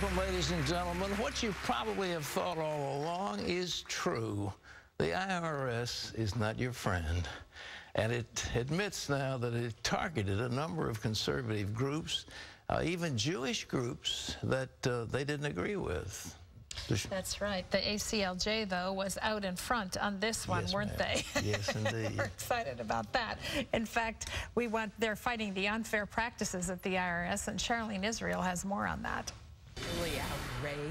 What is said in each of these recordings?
welcome, ladies and gentlemen. What you probably have thought all along is true. The IRS is not your friend. And it admits now that it targeted a number of conservative groups, even Jewish groups that they didn't agree with. That's right. The ACLJ, though, was out in front on this one, Yes, weren't they? Yes, indeed. We're excited about that. In fact, they're fighting the unfair practices at the IRS, and Charlene Israel has more on that.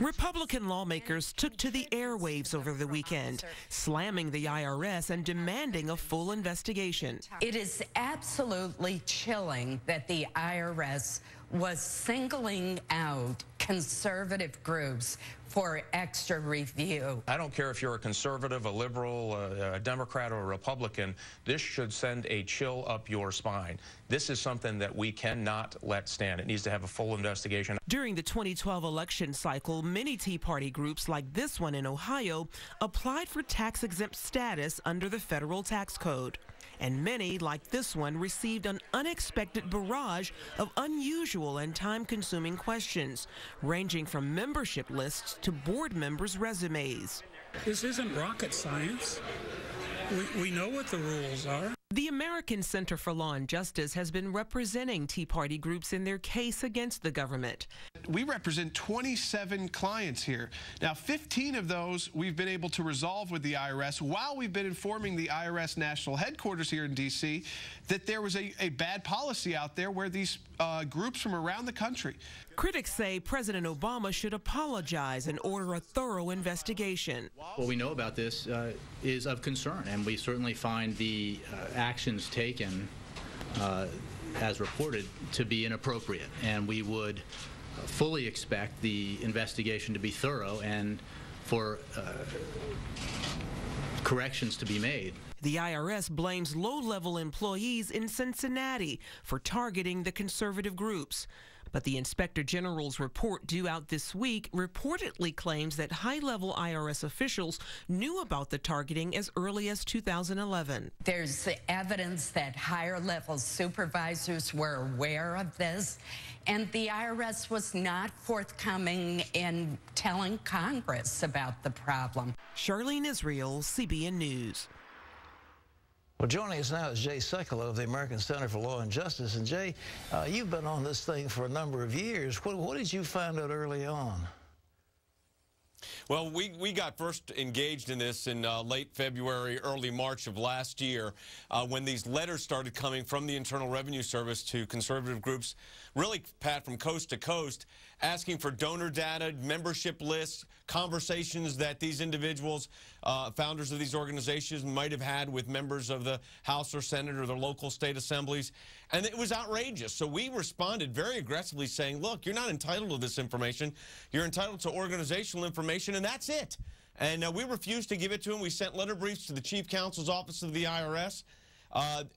Republican lawmakers took to the airwaves over the weekend, slamming the IRS and demanding a full investigation. It is absolutely chilling that the IRS was singling out conservative groups for extra review. I don't care if you're a conservative, a liberal, a Democrat, or a Republican. This should send a chill up your spine. This is something that we cannot let stand. It needs to have a full investigation. During the 2012 election cycle, many Tea Party groups like this one in Ohio applied for tax-exempt status under the federal tax code. And many, like this one, received an unexpected barrage of unusual and time-consuming questions, ranging from membership lists to board members' resumes. This isn't rocket science. We know what the rules are. The American Center for Law and Justice has been representing Tea Party groups in their case against the government. We represent 27 clients here. Now, 15 of those we've been able to resolve with the IRS while we've been informing the IRS national headquarters here in D.C. that there was a bad policy out there where these groups from around the country. Critics say President Obama should apologize and order a thorough investigation. What we know about this is of concern, and we certainly find the actions taken as reported to be inappropriate, and we would fully expect the investigation to be thorough and for corrections to be made. The IRS blames low-level employees in Cincinnati for targeting the conservative groups. But the Inspector General's report due out this week reportedly claims that high-level IRS officials knew about the targeting as early as 2011. There's evidence that higher-level supervisors were aware of this, and the IRS was not forthcoming in telling Congress about the problem. Charlene Israel, CBN News. Well, joining us now is Jay Sekulow of the American Center for Law and Justice. And Jay, you've been on this thing for a number of years. What did you find out early on? Well, we got first engaged in this in late February, early March of last year, when these letters started coming from the Internal Revenue Service to conservative groups, really, Pat, from coast to coast, asking for donor data, membership lists, conversations that these individuals, founders of these organizations, might have had with members of the House or Senate or their local state assemblies. And it was outrageous. So we responded very aggressively saying, look, you're not entitled to this information. You're entitled to organizational information, and that's it. And we refused to give it to them. We sent letter briefs to the Chief Counsel's Office of the IRS.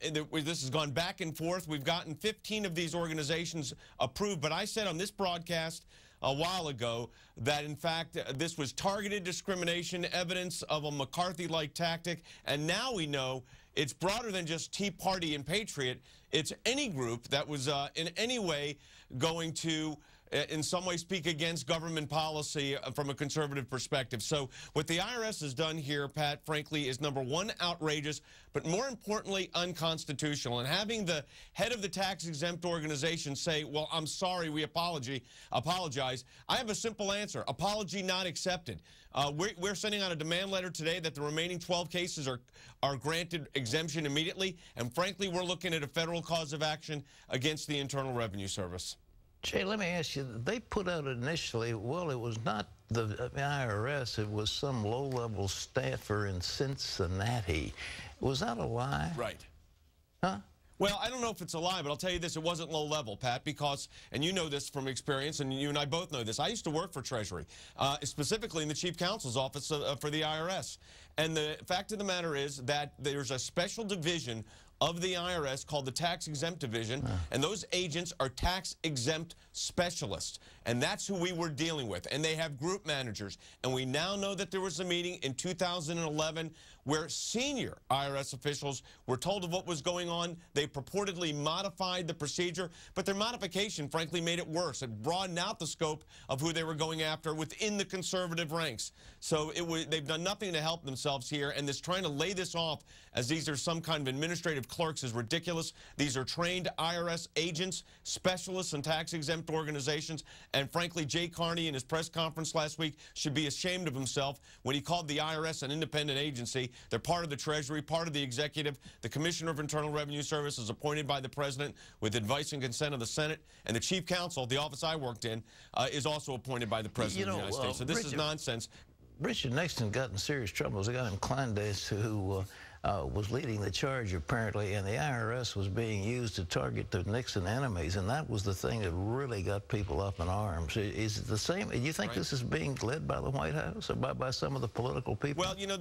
This has gone back and forth. We've gotten 15 of these organizations approved. But I said on this broadcast a while ago that, in fact, this was targeted discrimination, evidence of a McCarthy-like tactic. And now we know it's broader than just Tea Party and Patriot. It's any group that was in any way going to in some way speak against government policy from a conservative perspective. So what the IRS has done here, Pat, frankly, is number one, outrageous, but more importantly, unconstitutional. And having the head of the tax-exempt organization say, well, I'm sorry, we apologize, I have a simple answer. Apology not accepted. We're sending out a demand letter today that the remaining 12 cases are granted exemption immediately. And frankly, we're looking at a federal cause of action against the Internal Revenue Service. Jay, let me ask you, they put out initially, well, it was not the IRS, it was some low-level staffer in Cincinnati. Was that a lie? Right. Huh? Well, I don't know if it's a lie, but I'll tell you this, it wasn't low level, Pat, because, and you know this from experience, and you and I both know this, I used to work for Treasury, specifically in the Chief Counsel's Office for the IRS. And the fact of the matter is that there's a special division of the IRS called the Tax Exempt Division, and those agents are tax exempt specialists, and that's who we were dealing with. And they have group managers, and we now know that there was a meeting in 2011 where senior IRS officials were told of what was going on. They purportedly modified the procedure, but their modification, frankly, made it worse. It broadened out the scope of who they were going after within the conservative ranks. So they've done nothing to help themselves here, and this trying to lay this off as these are some kind of administrative clerks is ridiculous. These are trained IRS agents, specialists in tax-exempt organizations, and frankly, Jay Carney in his press conference last week should be ashamed of himself when he called the IRS an independent agency. They're part of the Treasury, part of the executive. The Commissioner of Internal Revenue Service is appointed by the President with advice and consent of the Senate, and the Chief Counsel, the office I worked in, is also appointed by the President of the United States. So this is nonsense. Richard Nixon got in serious trouble. There was a guy named Kleindienst who was leading the charge, apparently, and the IRS was being used to target the Nixon enemies, and that was the thing that really got people up in arms. Is it the same? Do you think this is being led by the White House or by some of the political people? Well, you know,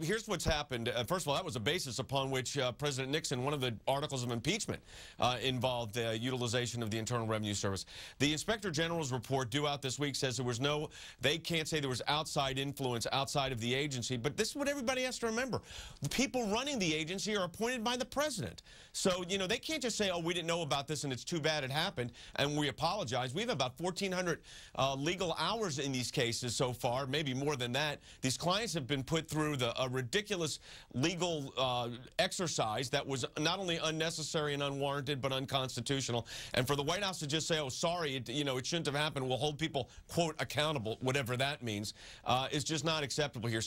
here's what's happened. First of all, that was a basis upon which President Nixon, one of the articles of impeachment involved utilization of the Internal Revenue Service. The Inspector General's report due out this week says there was they can't say there was outside influence outside of the agency, but this is what everybody has to remember. The people running the agency are appointed by the President. So, you know, they can't just say, oh, we didn't know about this and it's too bad it happened and we apologize. We have about 1,400 legal hours in these cases so far, maybe more than that. These clients have been put through a ridiculous legal exercise that was not only unnecessary and unwarranted, but unconstitutional. And for the White House to just say, oh, sorry, it shouldn't have happened, we'll hold people, quote, accountable, whatever that means, is just not acceptable here.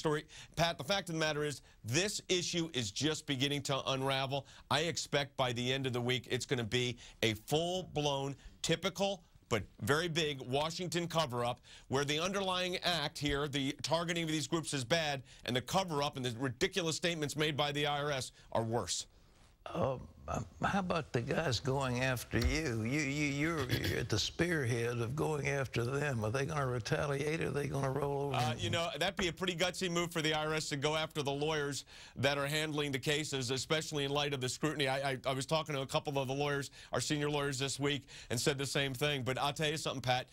Pat, the fact of the matter is this issue is just beginning to unravel. I expect by the end of the week it's going to be a full-blown, typical, but very big Washington cover-up where the underlying act here, the targeting of these groups is bad, and the cover-up and the ridiculous statements made by the IRS are worse. How about the guys going after you? You're at the spearhead of going after them. Are they going to retaliate or are they going to roll over? You know, that'd be a pretty gutsy move for the IRS to go after the lawyers that are handling the cases, especially in light of the scrutiny. I was talking to a couple of the lawyers, our senior lawyers this week, and said the same thing. But I'll tell you something, Pat.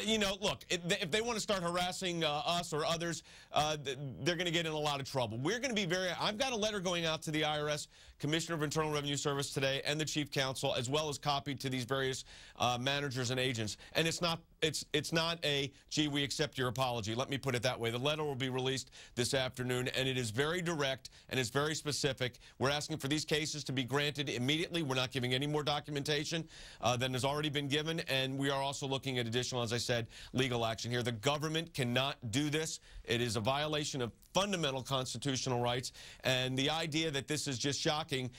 You know, look, if they want to start harassing us or others, they're going to get in a lot of trouble. We're going to be I've got a letter going out to the IRS, Commissioner of Internal Revenue Service today, and the Chief Counsel, as well as copied to these various managers and agents. And it's not a, gee, we accept your apology. Let me put it that way. The letter will be released this afternoon, and it is very direct and it's very specific. We're asking for these cases to be granted immediately. We're not giving any more documentation than has already been given, and we are also looking at additional, as I said, legal action here. The government cannot do this. It is a violation of fundamental constitutional rights, and the idea that this is just shocking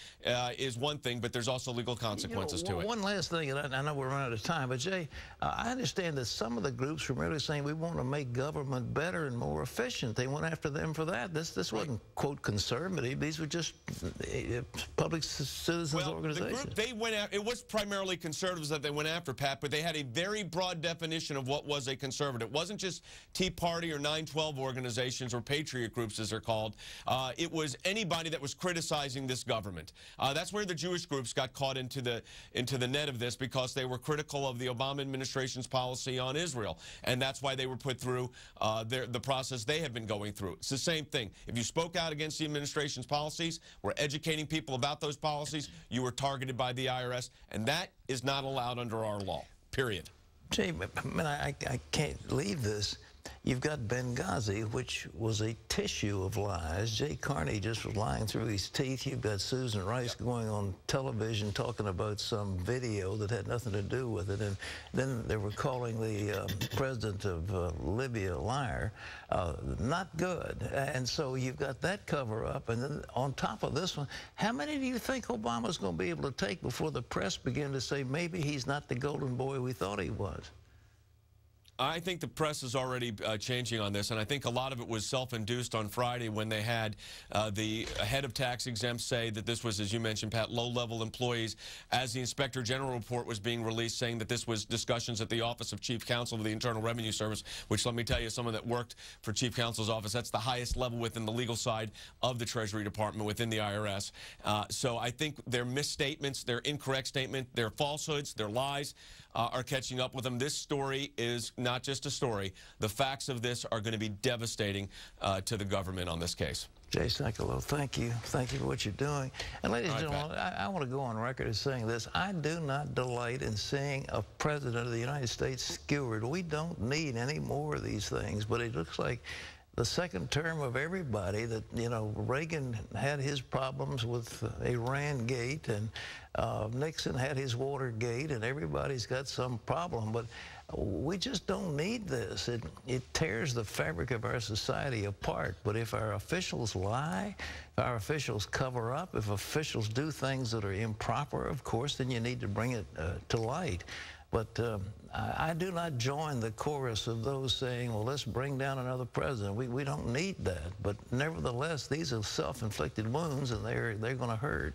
is one thing, but there's also legal consequences to it. One last thing, and I know we're running out of time, but Jay, I understand that some of the groups were really saying we want to make government better and more efficient. They went after them for that. This wasn't, quote, conservative. These were just public citizens organizations. The group they went after, it was primarily conservatives that they went after, Pat, but they had a very broad definition of what was a conservative. It wasn't just Tea Party or 9/12 organizations or patriot groups, as they're called. It was anybody that was criticizing this government. That's where the Jewish groups got caught into the net of this, because they were critical of the Obama administration's policy on Israel, and that's why they were put through the process they have been going through. It's the same thing. If you spoke out against the administration's policies, were educating people about those policies, you were targeted by the IRS, and that is not allowed under our law, period. Jay, I can't leave this. You've got Benghazi, which was a tissue of lies. Jay Carney just was lying through his teeth. You've got Susan Rice going on television talking about some video that had nothing to do with it. And then they were calling the president of Libya a liar. Not good. And so you've got that cover-up. And then on top of this one, how many do you think Obama's going to be able to take before the press begin to say maybe he's not the golden boy we thought he was? I think the press is already changing on this, and I think a lot of it was self-induced on Friday when they had the head of tax exempt say that this was, as you mentioned, Pat, low-level employees, as the Inspector General report was being released saying that this was discussions at the Office of Chief Counsel of the Internal Revenue Service, which, let me tell you, someone that worked for Chief Counsel's office, that's the highest level within the legal side of the Treasury Department within the IRS. So I think their misstatements, their incorrect statement, their falsehoods, their lies are catching up with them. This story is not just a story. The facts of this are going to be devastating to the government on this case. Jay Sekulow, thank you. Thank you for what you're doing. And ladies and gentlemen, I want to go on record as saying this. I do not delight in seeing a president of the United States skewered. We don't need any more of these things, but it looks like the second term of everybody that, you know, Reagan had his problems with Iran Gate, and Nixon had his Watergate, and everybody's got some problem. But we just don't need this. It tears the fabric of our society apart. But if our officials lie, if our officials cover up, if officials do things that are improper, of course, then you need to bring it to light. But I do not join the chorus of those saying, well, let's bring down another president. We don't need that. But nevertheless, these are self-inflicted wounds, and they're going to hurt.